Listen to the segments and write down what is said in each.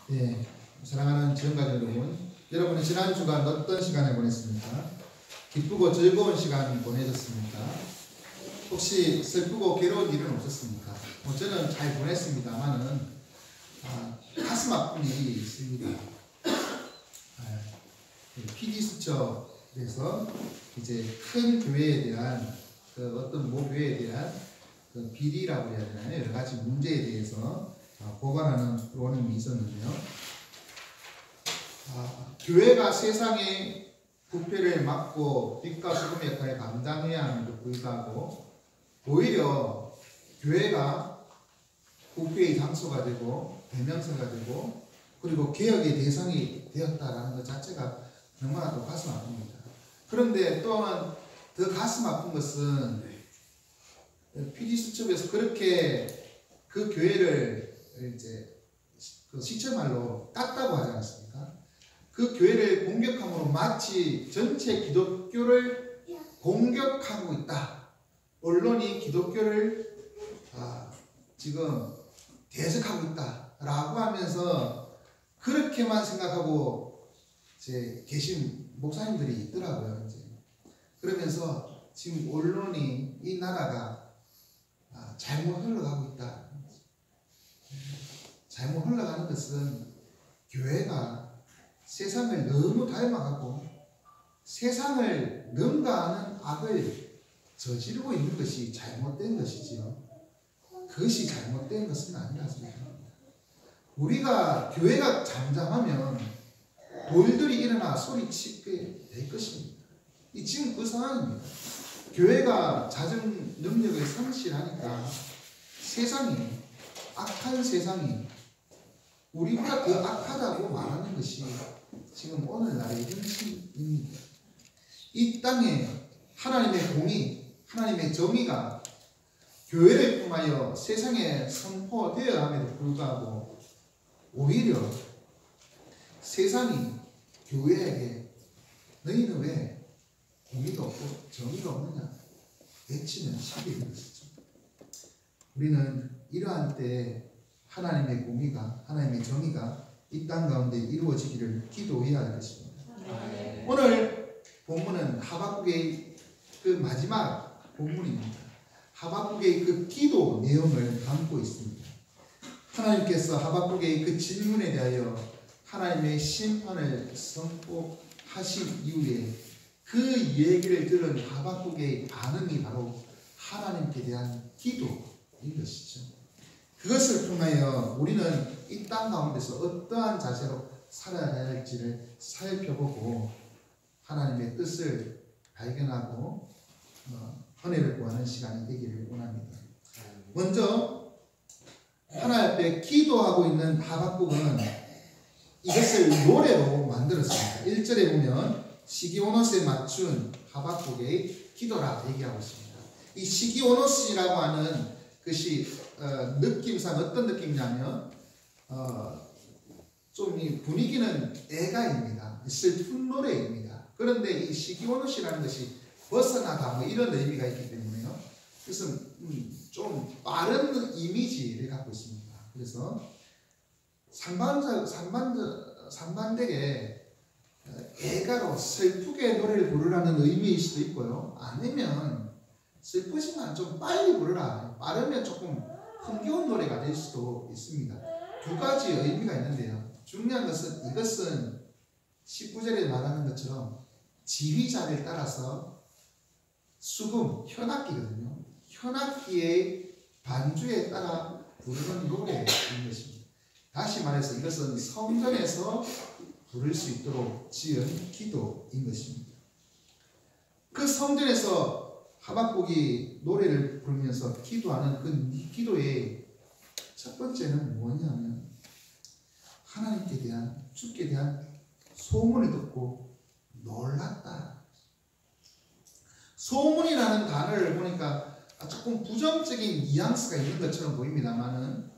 예, 사랑하는 지원가족 여러분, 여러분은 지난 주간 어떤 시간을 보냈습니까? 기쁘고 즐거운 시간 보내셨습니까? 혹시 슬프고 괴로운 일은 없었습니까? 저는 잘 보냈습니다만은 가슴 아픈 일이 있습니다. PD 수첩에서 이제 큰 교회에 대한 어떤 모 교회에 대한 비리라고 해야 되나요? 여러 가지 문제에 대해서 보관하는 그런 게 있었는데요. 교회가 세상의 부패를 막고 빛과 소금의 역할을 감당해야 하는데도 불구하고 오히려 교회가 부패의 장소가 되고 대명사가 되고 그리고 개혁의 대상이 되었다라는 것 자체가 너무나 또 가슴 아픕니다. 그런데 또한 더 가슴 아픈 것은 PD수첩에서 그렇게 그 교회를 이제 그 시체말로 깠다고 하지 않습니까? 그 교회를 공격함으로 마치 전체 기독교를 공격하고 있다. 언론이 기독교를 지금 대적하고 있다라고 하면서 그렇게만 생각하고 이제 계신 목사님들이 있더라고요. 이제 그러면서 지금 언론이 이 나라가 잘못 흘러가고 있다. 잘못 흘러가는 것은 교회가 세상을 너무 닮아가고 세상을 능가하는 악을 저지르고 있는 것이 잘못된 것이지요. 그것이 잘못된 것은 아니라 생각합니다. 우리가 교회가 잠잠하면 돌들이 일어나 소리치게 될 것입니다. 지금 그 상황입니다. 교회가 자정 능력을 상실하니까 세상이 악한 세상이 우리보다 더 악하다고 말하는 것이 지금 오늘날의 현실입니다. 이 땅에 하나님의 공의, 하나님의 정의가 교회를 통하여 세상에 선포되어야 함에도 불구하고 오히려 세상이 교회에게 너희는 왜 공의가 없고 정의가 없느냐 외치는 시기인 것이죠. 우리는 이러한 때에 하나님의 공의가, 하나님의 정의가 이 땅 가운데 이루어지기를 기도해야 할 것입니다. 오늘 본문은 하박국의 그 마지막 본문입니다. 하박국의 그 기도 내용을 담고 있습니다. 하나님께서 하박국의 그 질문에 대하여 하나님의 심판을 선포하신 이후에 그 얘기를 들은 하박국의 반응이 바로 하나님께 대한 기도인 것이죠. 그것을 통하여 우리는 이 땅 가운데서 어떠한 자세로 살아야 할지를 살펴보고 하나님의 뜻을 발견하고 은혜를 구하는 시간이 되기를 원합니다. 먼저 하나님 앞에 기도하고 있는 하박국은 이것을 노래로 만들었습니다. 1절에 보면 시기오노스에 맞춘 하박국의 기도라 얘기하고 있습니다. 이 시기오노스라고 하는 것이 느낌상 어떤 느낌이냐면 좀 이 분위기는 애가입니다. 슬픈 노래입니다. 그런데 이 시기오노스라는 것이 벗어나다 뭐 이런 의미가 있기 때문에요. 그래서 좀 빠른 이미지를 갖고 있습니다. 그래서 상반되게 애가로 슬프게 노래를 부르라는 의미일 수도 있고요. 아니면 슬프지만 좀 빨리 부르라. 빠르면 조금 흥겨운 노래가 될 수도 있습니다. 두 가지 의미가 있는데요. 중요한 것은 이것은 19절에 말하는 것처럼 지휘자를 따라서 수금, 현악기거든요. 현악기의 반주에 따라 부르는 노래인 것입니다. 다시 말해서 이것은 성전에서 부를 수 있도록 지은 기도인 것입니다. 그 성전에서 하박국이 노래를 부르면서 기도하는 그 기도의 첫 번째는 뭐냐면 하나님께 대한, 주께 대한 소문을 듣고 놀랐다. 소문이라는 단어를 보니까 조금 부정적인 뉘앙스가 있는 것처럼 보입니다만은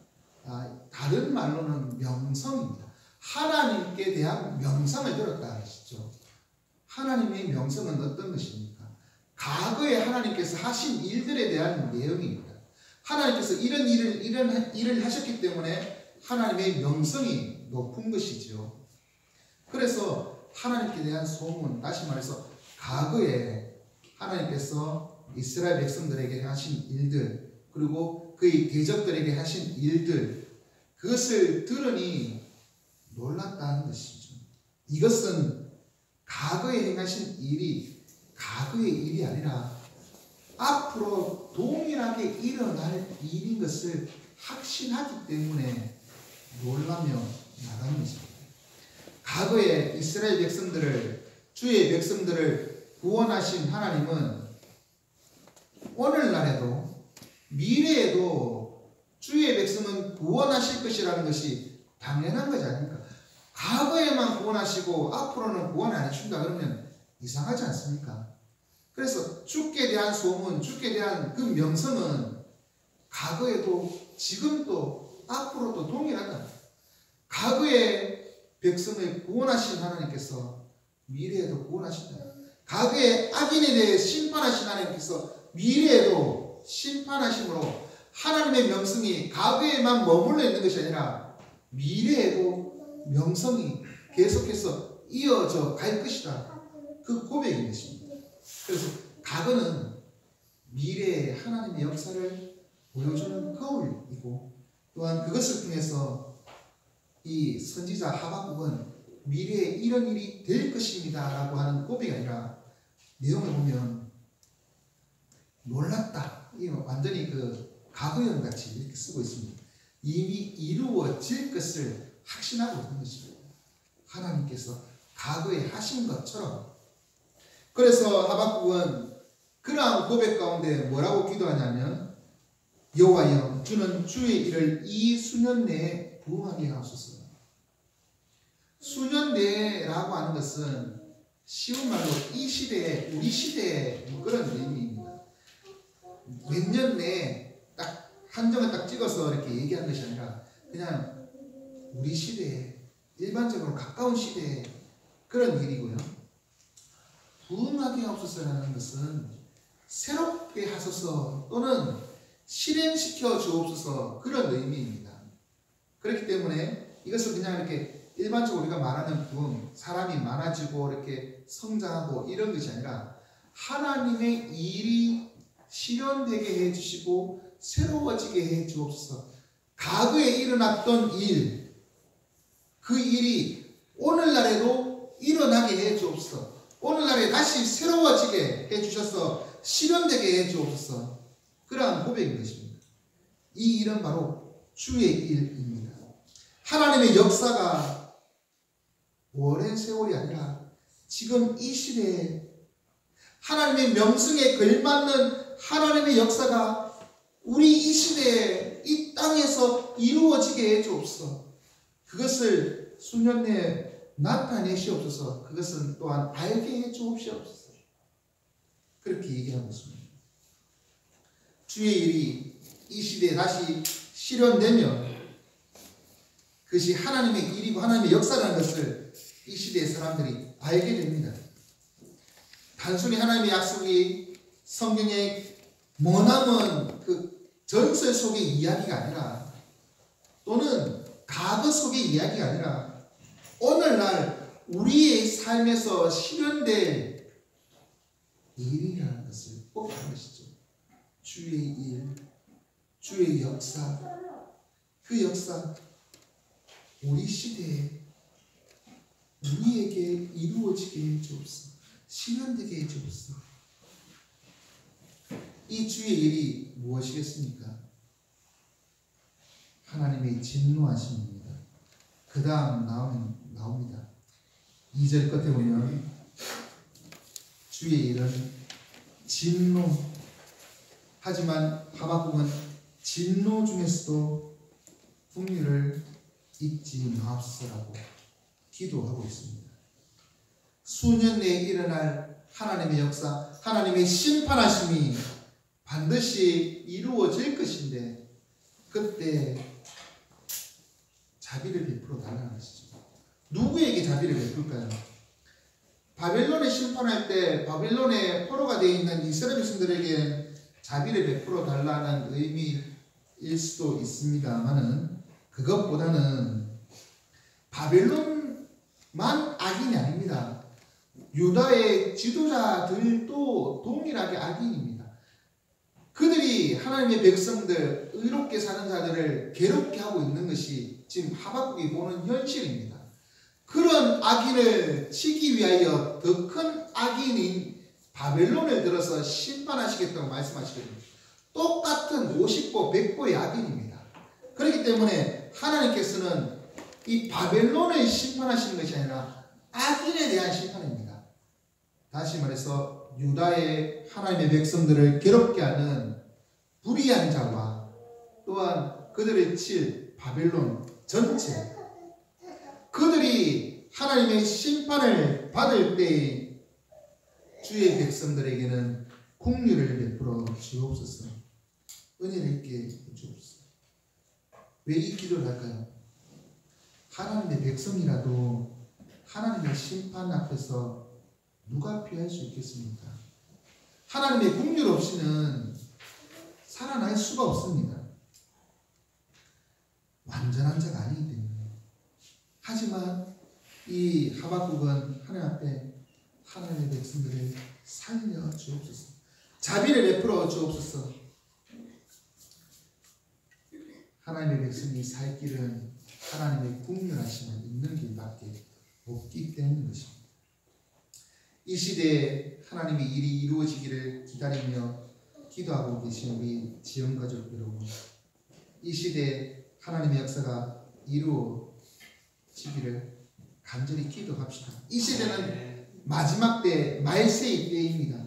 다른 말로는 명성입니다. 하나님께 대한 명성을 들었다는 것이죠. 하나님의 명성은 어떤 것입니까? 과거에 하나님께서 하신 일들에 대한 내용입니다. 하나님께서 이런 일을 하셨기 때문에 하나님의 명성이 높은 것이죠. 그래서 하나님께 대한 소문, 다시 말해서 과거에 하나님께서 이스라엘 백성들에게 하신 일들, 그리고 그의 대적들에게 하신 일들, 그것을 들으니 놀랐다는 것이죠. 이것은 과거에 행하신 일이 과거의 일이 아니라 앞으로 동일하게 일어날 일인 것을 확신하기 때문에 놀라며 나가는 것입니다. 과거에 이스라엘 백성들을, 주의 백성들을 구원하신 하나님은 오늘날에도 미래에도 주의 백성은 구원하실 것이라는 것이 당연한 것이 아닙니까? 과거에만 구원하시고 앞으로는 구원 안 해준다 그러면 이상하지 않습니까? 그래서 주께 대한 소문, 주께 대한 그 명성은 과거에도 지금도 앞으로도 동일하다. 과거에 백성을 구원하신 하나님께서 미래에도 구원하신다. 과거에 악인에 대해 심판하신 하나님께서 미래에도 심판하심으로 하나님의 명성이 과거에만 머물러 있는 것이 아니라 미래에도 명성이 계속해서 이어져 갈 것이다. 그 고백인 것입니다. 그래서 과거는 미래의 하나님의 역사를 보여주는 거울이고, 또한 그것을 통해서 이 선지자 하박국은 미래에 이런 일이 될 것입니다 라고 하는 고백이 아니라 내용을 보면 놀랐다, 완전히 그 과거형 같이 이렇게 쓰고 있습니다. 이미 이루어질 것을 확신하고 있는 것입니다. 하나님께서 과거에 하신 것처럼. 그래서 하박국은 그러한 고백 가운데 뭐라고 기도하냐면, 여호와여, 주는 주의 일을 이 수년 내에 부응하게 하옵소서. 수년 내라고 하는 것은 쉬운 말로 이 시대에, 우리 시대의 그런 의미입니다. 몇 년 내에 딱 한정을 딱 찍어서 이렇게 얘기한 것이 아니라 그냥 우리 시대에, 일반적으로 가까운 시대에 그런 일이고요. 부응하게 하옵소서라는 것은 새롭게 하소서 또는 실행시켜 주옵소서, 그런 의미입니다. 그렇기 때문에 이것을 그냥 이렇게 일반적으로 우리가 말하는 부흥, 사람이 많아지고 이렇게 성장하고 이런 것이 아니라 하나님의 일이 실현되게 해주시고 새로워지게 해 주옵소서. 과거에 일어났던 일, 그 일이 오늘날에도 일어나게 해 주옵소서. 오늘날에 다시 새로워지게 해 주셔서 실현되게 해 주옵소서. 그러한 고백인 것입니다. 이 일은 바로 주의 일입니다. 하나님의 역사가 오랜 세월이 아니라 지금 이 시대에 하나님의 명성에 걸맞는 하나님의 역사가 우리 이 시대에 이 땅에서 이루어지게 해 주옵소서. 그것을 수년 내에 나타내시옵소서. 그것은 또한 알게 해 주옵시옵소서. 그렇게 얘기하고 있습니다. 주의 일이 이 시대에 다시 실현되면 그것이 하나님의 일이고 하나님의 역사라는 것을 이 시대의 사람들이 알게 됩니다. 단순히 하나님의 약속이 성경의 머나먼 그 전설 속의 이야기가 아니라, 또는 과거 속의 이야기가 아니라 오늘날 우리의 삶에서 실현될 일이라는 것을 꼭 아는 것이죠. 주의 일, 주의 역사, 그 역사 우리 시대에 우리에게 이루어지게 해주옵소서. 실현되게 해주옵소서. 이 주의 일이 무엇이겠습니까? 하나님의 진노하심입니다. 그 다음 나옵니다. 2절 끝에 보면 주의 일은 진노, 하지만 하박국은 진노 중에서도 풍요를 잊지 마옵소서라고 기도하고 있습니다. 수년 내에 일어날 하나님의 역사, 하나님의 심판하심이 반드시 이루어질 것인데, 그때 자비를 베풀어 달라는 것이죠. 누구에게 자비를 베풀까요? 바벨론에 심판할 때 바벨론에 포로가 되어 있는 이스라엘 백성들에게 자비를 베풀어 달라는 의미일 수도 있습니다만은, 그것보다는 바벨론만 악인이 아닙니다. 유다의 지도자들도 동일하게 악인입니다. 그들이 하나님의 백성들, 의롭게 사는 자들을 괴롭게 하고 있는 것이 지금 하박국이 보는 현실입니다. 그런 악인을 치기 위하여 더 큰 악인인 바벨론을 들어서 심판하시겠다고 말씀하시거든요. 똑같은 50보 100보의 악인입니다. 그렇기 때문에 하나님께서는 이 바벨론을 심판하시는 것이 아니라 악인에 대한 심판입니다. 다시 말해서 유다의 하나님의 백성들을 괴롭게 하는 불의한 자와 또한 그들을 칠 바벨론 전체, 그들이 하나님의 심판을 받을 때 주의 백성들에게는 긍휼을 베풀어 주옵소서, 은혜를 있게 주옵소서. 왜 이 기도를 할까요? 하나님의 백성이라도 하나님의 심판 앞에서 누가 피할 수 있겠습니까? 하나님의 긍휼 없이는 살아날 수가 없습니다. 완전한 자가 아니기 때문에. 하지만 이 하박국은 하나님 앞에 하나님의 백성들을 살려 주옵소서, 자비를 베풀어 주옵소서. 하나님의 백성이 살 길은 하나님의 긍휼하심을 있는 길밖에 없기 때문인 것입니다. 이 시대에 하나님의 일이 이루어지기를 기다리며 기도하고 계신 우리 지원가족 여러분, 이 시대에 하나님의 역사가 이루어지기를 간절히 기도합시다. 이 시대는 마지막 때, 말세의 때입니다.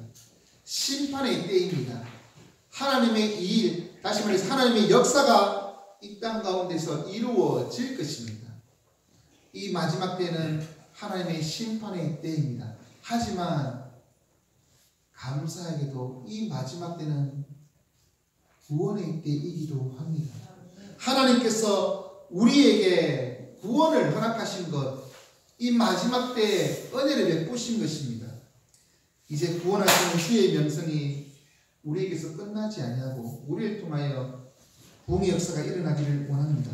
심판의 때입니다. 하나님의 일, 다시 말해서 하나님의 역사가 이 땅 가운데서 이루어질 것입니다. 이 마지막 때는 하나님의 심판의 때입니다. 하지만 감사하게도 이 마지막 때는 구원의 때이기도 합니다. 하나님께서 우리에게 구원을 허락하신 것, 이 마지막 때에 은혜를 베푸신 것입니다. 이제 구원하시는 주의 명성이 우리에게서 끝나지 아니하고 우리를 통하여 부흥의 역사가 일어나기를 원합니다.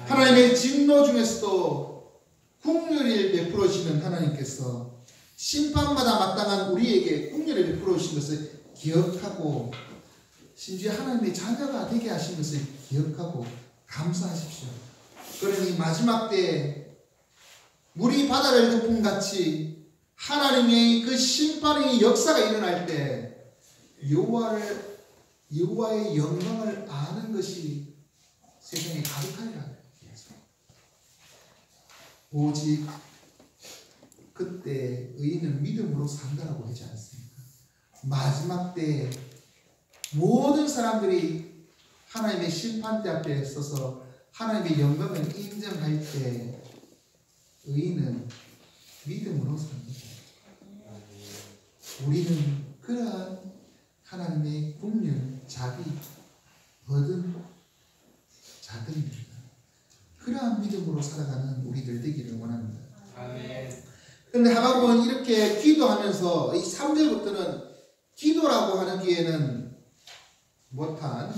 하나님의 진노 중에서도 긍휼을 베풀어 주시는 하나님께서 심판마다 마땅한 우리에게 긍휼을 베풀어 주신 것을 기억하고, 심지어 하나님의 자녀가 되게 하신 것을 기억하고 감사하십시오. 그러니 마지막 때에 물이 바다를 덮은 같이 하나님의 그 심판의 역사가 일어날 때 여호와의 영광을 아는 것이 세상에 가득하리라. 오직 그때 의인은 믿음으로 산다라고 하지 않습니까? 마지막 때 모든 사람들이 하나님의 심판대 앞에 서서 하나님의 영광을 인정할 때 의인은 믿음으로 삽니다. 우리는 그러한 하나님의 긍휼, 자비 얻은 자들입니다. 그러한 믿음으로 살아가는 우리들 되기를 원합니다. 그런데 하박국은 이렇게 기도하면서 이 3절부터는 기도라고 하기에는 못한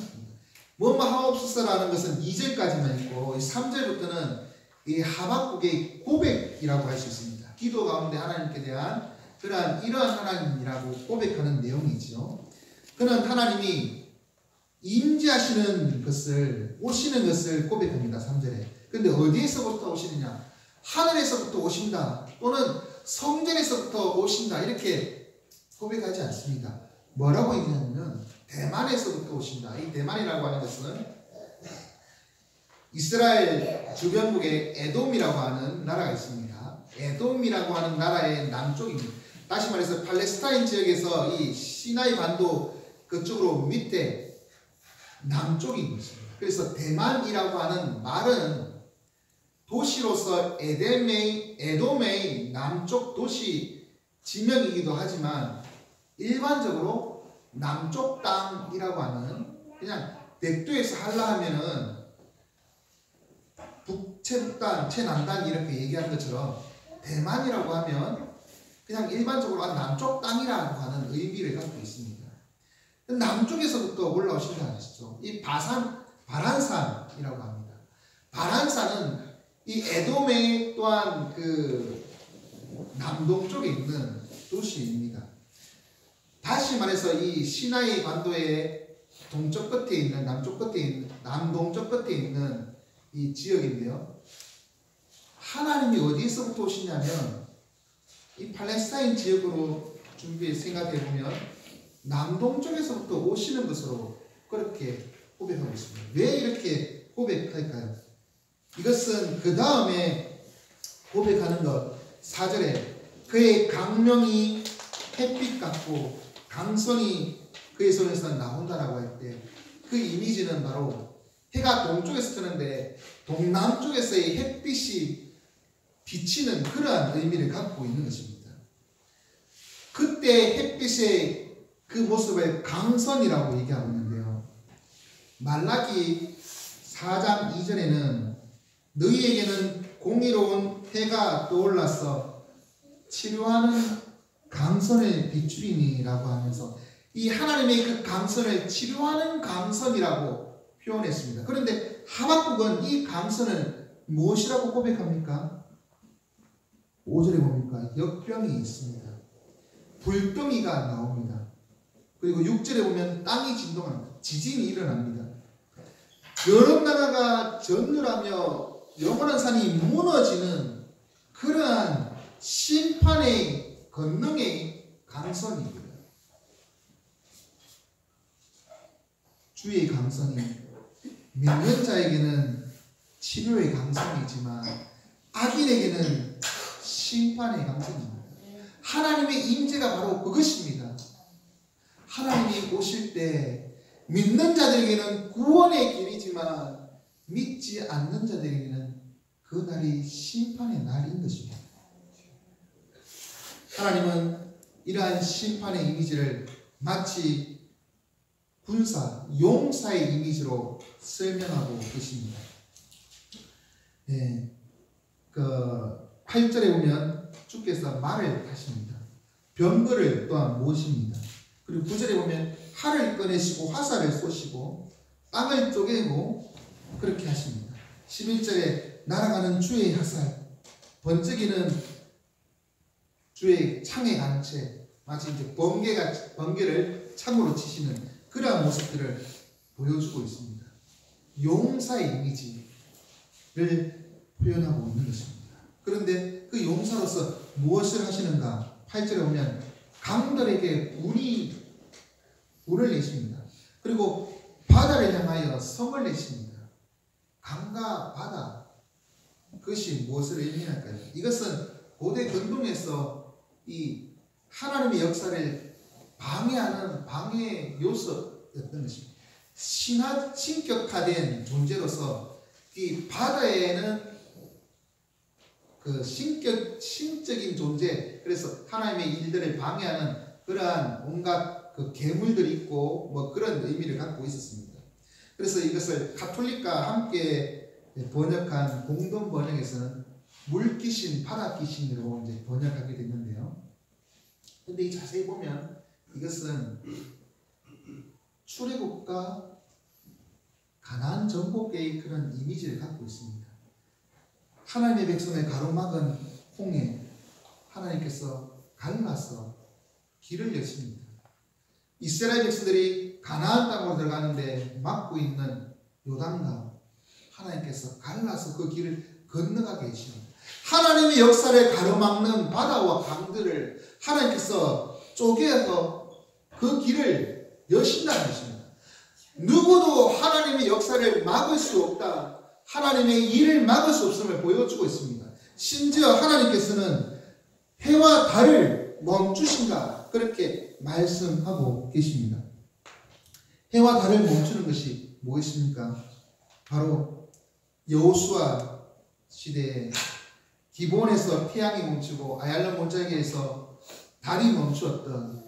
뭐뭐 하옵소서라는 것은 2절까지만 있고 3절부터는 이 하박국의 고백이라고 할 수 있습니다. 기도 가운데 하나님께 대한 이러한 하나님이라고 고백하는 내용이죠. 그는 하나님이 임재하시는 것을, 오시는 것을 고백합니다. 3절에. 근데 어디에서부터 오시느냐? 하늘에서부터 오신다, 또는 성전에서부터 오신다, 이렇게 고백하지 않습니다. 뭐라고 얘기하냐면 대만에서부터 오신다. 이 대만이라고 하는 것은 이스라엘 주변국에 에돔이라고 하는 나라가 있습니다. 에돔이라고 하는 나라의 남쪽입니다. 다시 말해서 팔레스타인 지역에서 이 시나이 반도 그쪽으로 밑에 남쪽인 것입니다. 그래서 대만이라고 하는 말은 도시로서 에돔의 남쪽 도시 지명이기도 하지만 일반적으로 남쪽 땅이라고 하는, 그냥 백두에서 할라 하면은 북채북단, 채남단 이렇게 얘기하는 것처럼 대만이라고 하면 그냥 일반적으로 남쪽 땅이라고 하는 의미를 갖고 있습니다. 남쪽에서부터 올라오신다는 것이죠. 이 바란산이라고 합니다. 바란사는 이 에돔의 또한 그 남동쪽에 있는 도시입니다. 다시 말해서 이 시나이 반도의 동쪽 끝에 있는 남동쪽 끝에 있는 이 지역인데요. 하나님이 어디서부터 오시냐면 이 팔레스타인 지역으로 생각해 보면 남동쪽에서부터 오시는 것으로 그렇게 고백하고 있습니다. 왜 이렇게 고백할까요? 이것은 그 다음에 고백하는 것 4절에 그의 강명이 햇빛 같고 강선이 그의 손에서 나온다라고 할 때 그 이미지는 바로 해가 동쪽에서 뜨는데 동남쪽에서의 햇빛이 비치는 그러한 의미를 갖고 있는 것입니다. 그때 햇빛의 그 모습을 강선이라고 얘기하고 있는데요. 말라기 4장 2절에는 너희에게는 공의로운 해가 떠올라서 치료하는 강선을 비추리니 라고 하면서 이 하나님의 그 강선을 치료하는 강선이라고 표현했습니다. 그런데 하박국은 이 강선을 무엇이라고 고백합니까? 5절에 뭡니까? 역병이 있습니다. 불덩이가 나옵니다. 그리고 6절에 보면 땅이 진동합니다. 지진이 일어납니다. 여러 나라가 전율하며 영원한 산이 무너지는 그러한 심판의 권능의 강선입니다. 주의 강선이 믿는 자에게는 치료의 강선이지만 악인에게는 심판의 강선입니다. 하나님의 임재가 바로 그것입니다. 하나님이 오실 때 믿는 자들에게는 구원의 길이지만 믿지 않는 자들에게는 그 날이 심판의 날인 것입니다. 하나님은 이러한 심판의 이미지를 마치 군사, 용사의 이미지로 설명하고 계십니다. 네, 그 8절에 보면 주께서 말을 타십니다. 병거를 또한 모십니다. 그리고 9절에 보면 활을 꺼내시고 화살을 쏘시고 땅을 쪼개고 그렇게 하십니다. 11절에 날아가는 주의 화살, 번쩍이는 주의 창에 간 채 마치 이제 번개를 창으로 치시는 그러한 모습들을 보여주고 있습니다. 용사의 이미지를 표현하고 있는 것입니다. 그런데 그 용사로서 무엇을 하시는가? 8절에 보면 강들에게 불을 내십니다. 그리고 바다를 향하여 성을 내십니다. 강과 바다, 그것이 무엇을 의미할까요? 이것은 고대 근동에서 이 하나님의 역사를 방해하는 방해 요소였던 것입니다. 신격화된 존재로서 이 바다에는 그 신적인 존재, 그래서 하나님의 일들을 방해하는 그러한 온갖 그 괴물들이 있고 뭐 그런 의미를 갖고 있었습니다. 그래서 이것을 가톨릭과 함께 번역한 공동 번역에서는 물귀신, 바다귀신으로 이제 번역하게 됐는데요. 근데 이 자세히 보면 이것은 출애굽과 가나안 정복의 그런 이미지를 갖고 있습니다. 하나님의 백성을 가로막은 홍해, 하나님께서 갈라서 길을 여십니다. 이스라엘 백성들이 가나안 땅으로 들어가는데 막고 있는 요단강, 하나님께서 갈라서 그 길을 건너가게 하십니다. 하나님의 역사를 가로막는 바다와 강들을 하나님께서 쪼개서 그 길을 여신다는 것입니다. 누구도 하나님의 역사를 막을 수 없다. 하나님의 일을 막을 수 없음을 보여주고 있습니다. 심지어 하나님께서는 해와 달을 멈추신다. 그렇게 말씀하고 계십니다. 해와 달을 멈추는 것이 무엇입니까? 바로 여호수아 시대에 기본에서 태양이 멈추고 아얄론 몰짜기에서 달이 멈추었던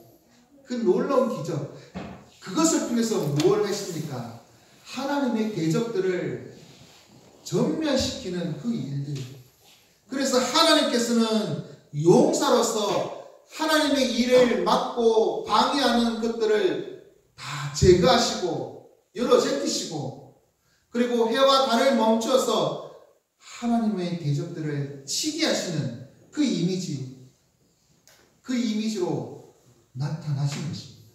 그 놀라운 기적, 그것을 통해서 무엇을 했습니까? 하나님의 대적들을 전면시키는 그 일들. 그래서 하나님께서는 용사로서 하나님의 일을 막고 방해하는 것들을 다 제거하시고 열어 제끼시고, 그리고 해와 달을 멈춰서 하나님의 대적들을 치게 하시는 그 이미지로 나타나신 것입니다.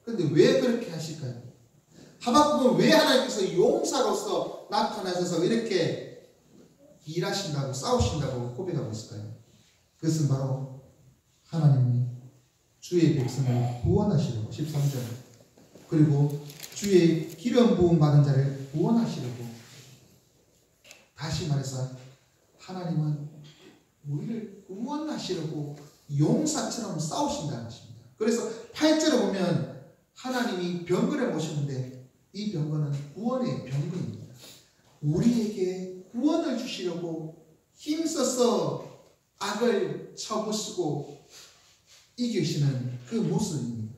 그런데 왜 그렇게 하실까요? 하박국은 왜 하나님께서 용사로서 나타나셔서 이렇게 일하신다고 싸우신다고 고백하고 있을까요? 그것은 바로 하나님이 주의 백성을 구원하시려고 13절 그리고 주의 기름 부음 받은 자를 구원하시려고 다시 말해서 하나님은 우리를 구원하시려고 용사처럼 싸우신다는 것입니다. 그래서 8절에 보면 하나님이 병거를 모셨는데 이 병거는 구원의 병거입니다. 우리에게 구원을 주시려고 힘써서 악을 쳐부수고 이기시는 그 모습입니다.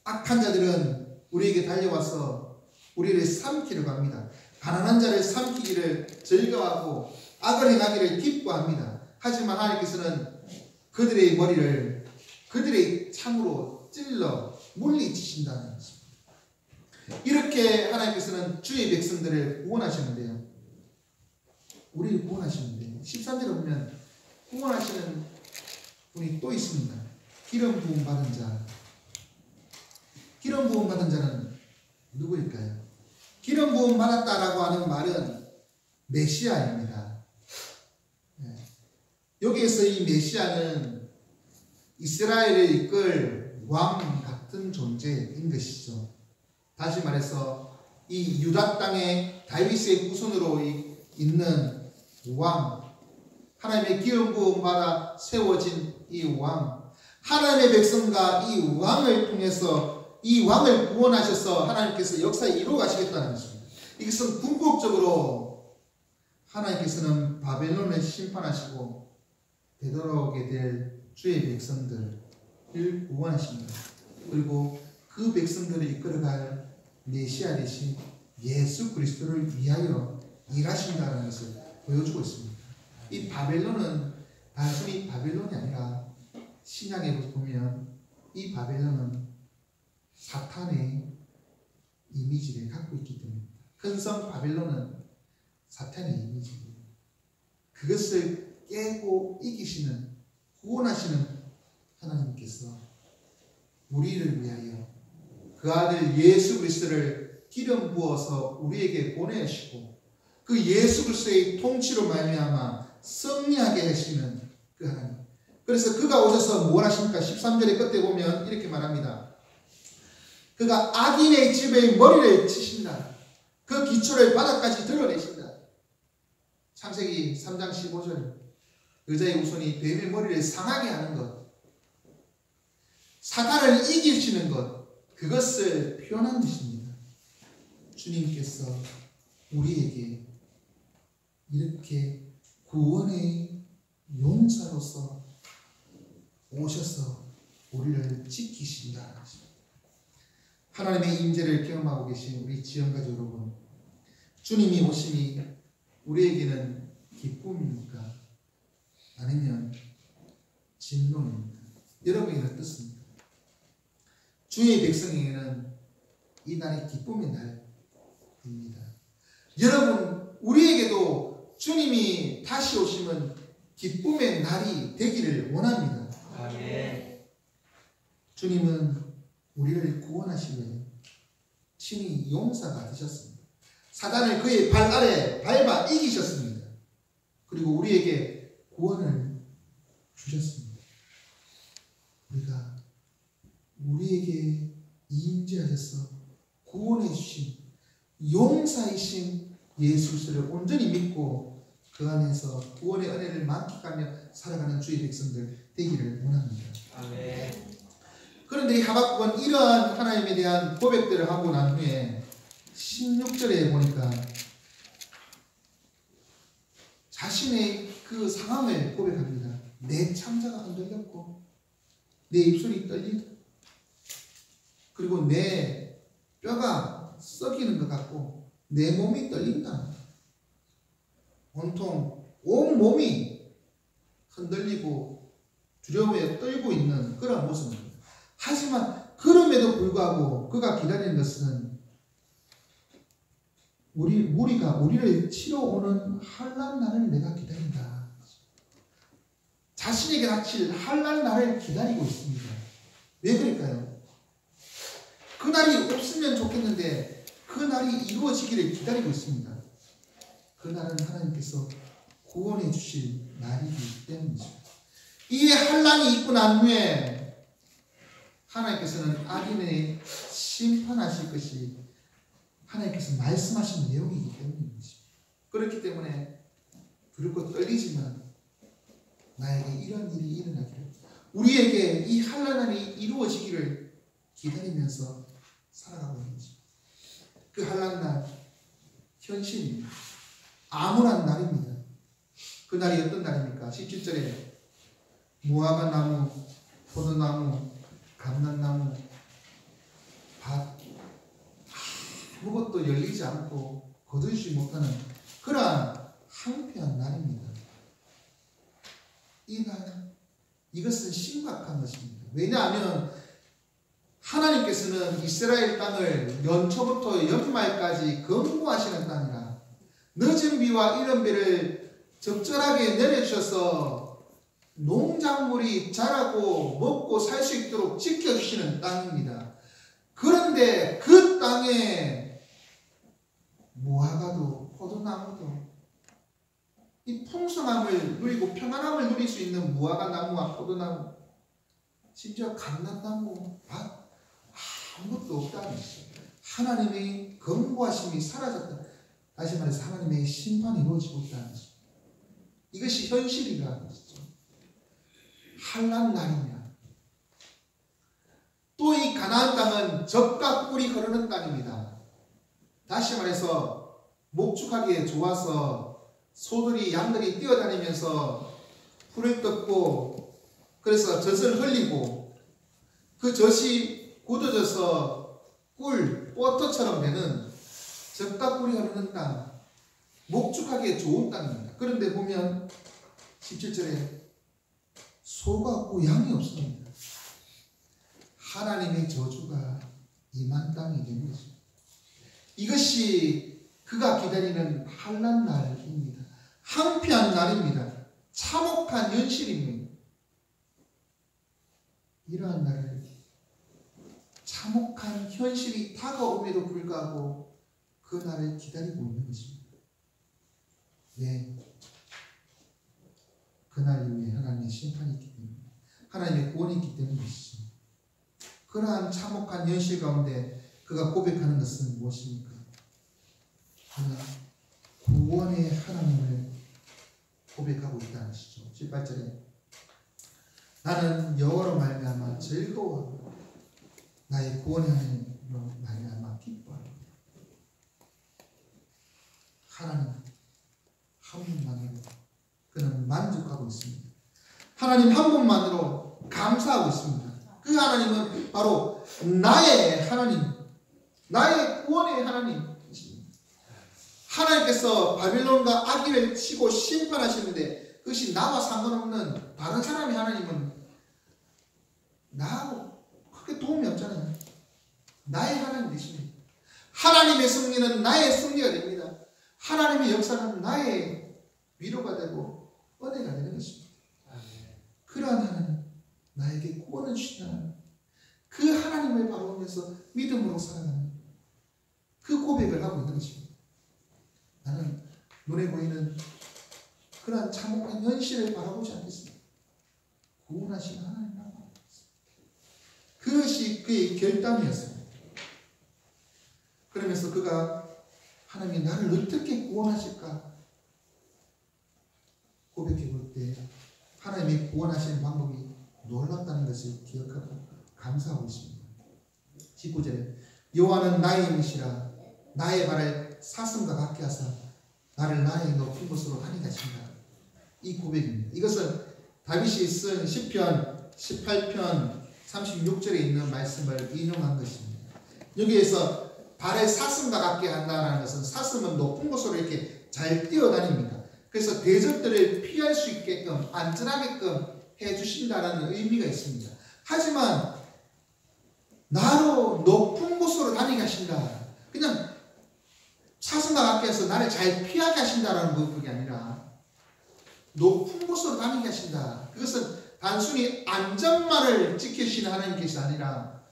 악한 자들은 우리에게 달려와서 우리를 삼키려고 합니다. 가난한 자를 삼키기를 즐거워하고 악을 행하기를 기뻐합니다. 하지만 하나님께서는 그들의 머리를 그들의 창으로 찔러 물리치신다는 것입니다. 이렇게 하나님께서는 주의 백성들을 구원하시는데요. 우리를 구원하시는데 13절에 보면 구원하시는 분이 또 있습니다. 기름 부음 받은 자. 기름 부음 받은 자는 누구일까요? 기름 부음 받았다라고 하는 말은 메시아입니다. 여기에서 이 메시아는 이스라엘을 이끌 왕 같은 존재인 것이죠. 다시 말해서 이 유다 땅에 다윗의 후손으로 있는 왕, 하나님의 기름 부음 받아 세워진 이 왕, 하나님의 백성과 이 왕을 통해서 이 왕을 구원하셔서 하나님께서 역사에 이루어 가시겠다는 것입니다. 이것은 궁극적으로 하나님께서는 바벨론을 심판하시고 되돌아오게 될 주의 백성들을 구원하십니다. 그리고 그 백성들을 이끌어갈 메시아 대신 예수 그리스도를 위하여 일하신다는 것을 보여주고 있습니다. 이 바벨론은 단순히 바벨론이 아니라 신약에 보면 이 바벨론은 사탄의 이미지를 갖고 있기 때문입니다. 큰 성 바벨론은 사탄의 이미지입니다. 그것을 깨고 이기시는 구원하시는 하나님께서 우리를 위하여 그 아들 예수 그리스도를 기름 부어서 우리에게 보내시고 그 예수 그리스도의 통치로 말미암아 승리하게 하시는 그 하나님. 그래서 그가 오셔서 뭘 하십니까? 13절의 끝에 보면 이렇게 말합니다. 그가 악인의 집의 머리를 치신다. 그 기초를 바닥까지 드러내신다. 창세기 3장 15절. 여자의 후손이 뱀의 머리를 상하게 하는 것, 사탄을 이기시는 것, 그것을 표현한 것입니다. 주님께서 우리에게 이렇게 구원의 용사로서 오셔서 우리를 지키신다는 것입니다. 하나님의 임재를 경험하고 계신 우리 지원가족 여러분, 주님이 오심이 우리에게는 기쁨입니까? 아니면 진노입니까? 여러분에게는 어떻습니까? 주의 백성에게는 이 날이 기쁨의 날입니다. 여러분, 우리에게도 주님이 다시 오시면 기쁨의 날이 되기를 원합니다. 아멘. 주님은 우리를 구원하시기 위해 친히 용사가 되셨습니다. 사단을 그의 발 아래 밟아 이기셨습니다. 그리고 우리에게 구원을 주셨습니다. 우리에게 임재하셔서 구원해 주신 용사이신 예수 그리스도를 온전히 믿고 그 안에서 구원의 은혜를 만끽하며 살아가는 주의 백성들 되기를 원합니다. 아멘. 그런데 이 하박국은 이러한 하나님에 대한 고백들을 하고 난 후에 16절에 보니까 자신의 그 상황을 고백합니다. 내 창자가 흔들렸고 내 입술이 떨린다. 그리고 내 뼈가 썩이는 것 같고 내 몸이 떨린다. 온통 온 몸이 흔들리고 두려움에 떨고 있는 그런 모습입니다. 하지만 그럼에도 불구하고 그가 기다리는 것은 무리가 우리를 치러 오는 환난 날을 내가 기다린다. 자신에게 닥칠 환난 날을 기다리고 있습니다. 왜 그럴까요? 그 날이 없으면 좋겠는데 그 날이 이루어지기를 기다리고 있습니다. 그 날은 하나님께서 구원해 주실 날이기 때문이죠. 이 환난이 있고 난 후에 하나님께서는 악인을 심판하실 것이 하나님께서 말씀하신 내용이기 때문입니다. 그렇기 때문에 두렵고 떨리지만 나에게 이런 일이 일어나기를, 우리에게 이 환난이 이루어지기를 기다리면서 살아가고 있는 거죠. 그 환난날 현실입니다. 암울한 날입니다. 그 날이 어떤 날입니까? 17절에 무화과 나무, 포도나무, 감람나무, 밭 아무것도 열리지 않고 거두지 못하는 그러한 황폐한 날입니다. 이 날, 이것은 심각한 것입니다. 왜냐하면 하나님께서는 이스라엘 땅을 연초부터 연말까지 건고하시는 땅이라 늦은 비와 이른 비를 적절하게 내려주셔서 농작물이 자라고 먹고 살 수 있도록 지켜주시는 땅입니다. 그런데 그 땅에 무화과도 포도나무도 이 풍성함을 누리고 평안함을 누릴 수 있는 무화과 나무와 포도나무, 심지어 감람나무, 밭 아무것도 없다는 것이죠. 하나님의 건고하심이 사라졌다. 다시 말해서 하나님의 심판이 이루어지고 있다는 것이죠. 이것이 현실이라는 것이죠. 환난 날이냐. 또 이 가나안 땅은 젖과 꿀이 흐르는 땅입니다. 다시 말해서 목축하기에 좋아서 소들이 양들이 뛰어다니면서 풀을 뜯고 그래서 젖을 흘리고 그 젖이 굳어져서 꿀, 버터처럼 되는 젖과 꿀이 흐르는 땅, 목축하기에 좋은 땅입니다. 그런데 보면 17절에 소가 없고 양이 없습니다. 하나님의 저주가 임한 땅이 된 것입니다. 이것이 그가 기다리는 환난 날입니다. 황폐한 날입니다. 참혹한 현실입니다. 이러한 날을 참혹한 현실이 다가옴에도 불구하고 그 날을 기다리고 있는 것입니다. 왜? 그날 이후에 하나님의 심판이 있기 때문에, 하나님의 구원이 있기 때문이시죠. 그러한 참혹한 현실 가운데 그가 고백하는 것은 무엇입니까? 그는 구원의 하나님을 고백하고 있다는 것이죠. 18절에 나는 여호와로 말미암아 즐거워하고 나의 구원의 하나님으로 말미암아 기뻐하노라. 하나님 한 분만으로 그는 만족하고 있습니다. 하나님 한 분만으로 감사하고 있습니다. 그 하나님은 바로 나의 하나님, 나의 구원의 하나님이십니다. 하나님께서 바빌론과 악인을 치고 심판하시는데 그것이 나와 상관없는 다른 사람의 하나님은 나하고 크게 도움이 없잖아요. 나의 하나님 되십니다. 하나님의 승리는 나의 승리가 됩니다. 하나님의 역사는 나의 위로가 되고 은혜가 되는 것입니다. 그러한 하나님, 나에게 구원을 주시는 그 하나님을 바라보면서 믿음으로 살아가는 그 고백을 하고 있는 것입니다. 나는 눈에 보이는 그러한 참혹한 현실을 바라보지 않겠습니다. 구원하신 하나님을 바라보고 있습니다. 그것이 그의 결단이었습니다. 그러면서 그가 하나님이 나를 어떻게 구원하실까 고백해 볼 때 하나님이 구원하시는 방법이 놀랍다는 것을 기억하고 감사하고 있습니다. 19절에 여호와는 나의 힘이시라 나의 발을 사슴과 같게 하사 나를 나의 높은 곳으로 다니게 하신다. 이 고백입니다. 이것은 다윗이 쓴 시편 18편 36절에 있는 말씀을 인용한 것입니다. 여기에서 발을 사슴과 같게 한다는 것은 사슴은 높은 곳으로 이렇게 잘 뛰어다닙니다. 그래서 대적들을 피할 수 있게끔 안전하게끔 해주신다는 의미가 있습니다. 하지만 나로 높은 곳으로 다니게 하신다. 그냥 사슴과 같게 해서 나를 잘 피하게 하신다라는 그게 아니라 높은 곳으로 다니게 하신다. 그것은 단순히 안전만을 지키시는 하나님께서 아니라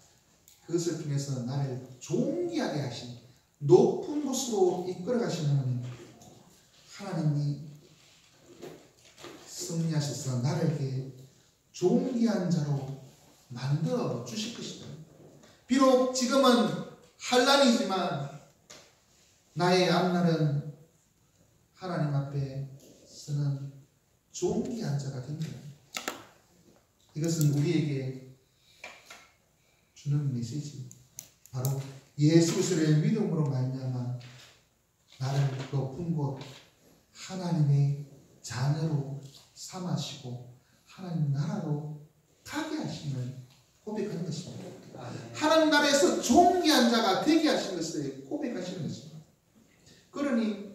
그것을 통해서 나를 존귀하게 하신 높은 곳으로 이끌어 가시는 하나님. 하나님이 승리하셔서 나를 존귀한 자로 만들어 주실 것이다. 비록 지금은 환난이지만 나의 앞날은 하나님 앞에서는 존귀한 자가 됩니다. 이것은 우리에게 주는 메시지. 바로 예수 그리스도의 믿음으로 말미암아 나를 높은 곳 하나님의 자녀로 삼으시고 하나님 나라로 가게 하심을 고백하는 것입니다. 하나님 나라에서 존귀한 자가 되게 하신 것을 고백하시는 것입니다. 그러니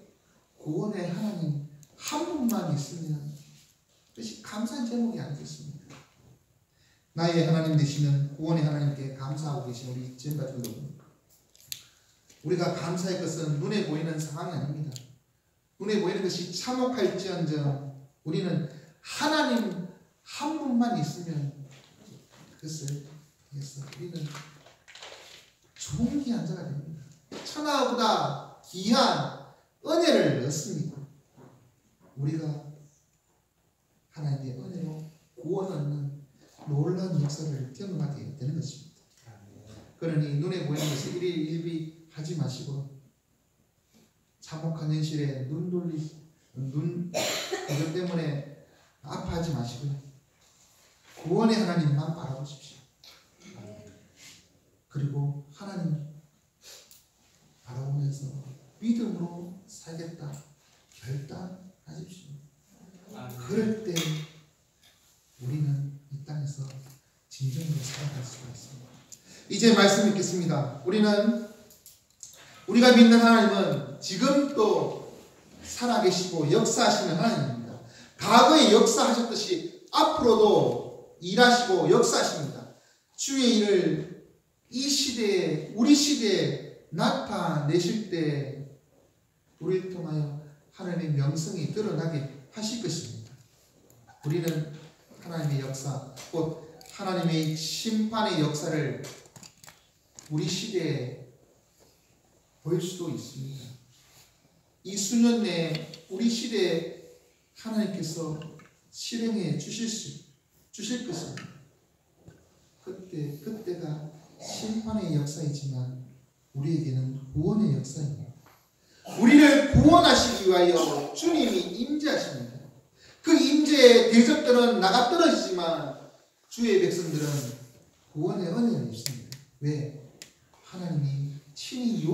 구원의 하나님 한 분만 있으면 그것이 감사한 제목이 아니겠습니까? 나의 하나님 되시는 구원의 하나님께 감사하고 계신 우리 지금까지 여러분, 우리가 감사할 것은 눈에 보이는 상황이 아닙니다. 눈에 보이는 것이 참혹할지언정 우리는 하나님 한 분만 있으면 그것을 위해서 우리는 존귀한 자가 됩니다. 천하보다 귀한 은혜를 얻습니다. 우리가 하나님의 은혜로 구원 얻는 놀라운 역사를 경험하게 되는 것입니다. 그러니 눈에 보이는 것을 일일이 하지 마시고 참혹한 현실에 그것 때문에 아파하지 마시고요. 구원의 하나님만 바라보십시오. 그리고 하나님 바라보면서 믿음으로 살겠다 결단하십시오. 그럴 때 우리는 이 땅에서 진정으로 살아갈 수가 있습니다. 이제 말씀 읽겠습니다. 우리가 믿는 하나님은 지금 또 살아계시고 역사하시는 하나님입니다. 과거에 역사하셨듯이 앞으로도 일하시고 역사하십니다. 주의 일을 이 시대에 우리 시대에 나타내실 때 우리를 통하여 하나님의 명성이 드러나게 하실 것입니다. 우리는 하나님의 역사 곧 하나님의 심판의 역사를 우리 시대에 보일 수도 있습니다. 이 수년 내에 우리 시대에 하나님께서 실행해 주실 것입니다. 그때가 심판의 역사이지만 우리에게는 구원의 역사입니다. 우리를 구원하시기 위하여 주님이 임재하십니다. 그 임재의 대적들은 나가 떨어지지만 주의 백성들은 구원의 은혜를 입습니다. 왜? 하나님이 친히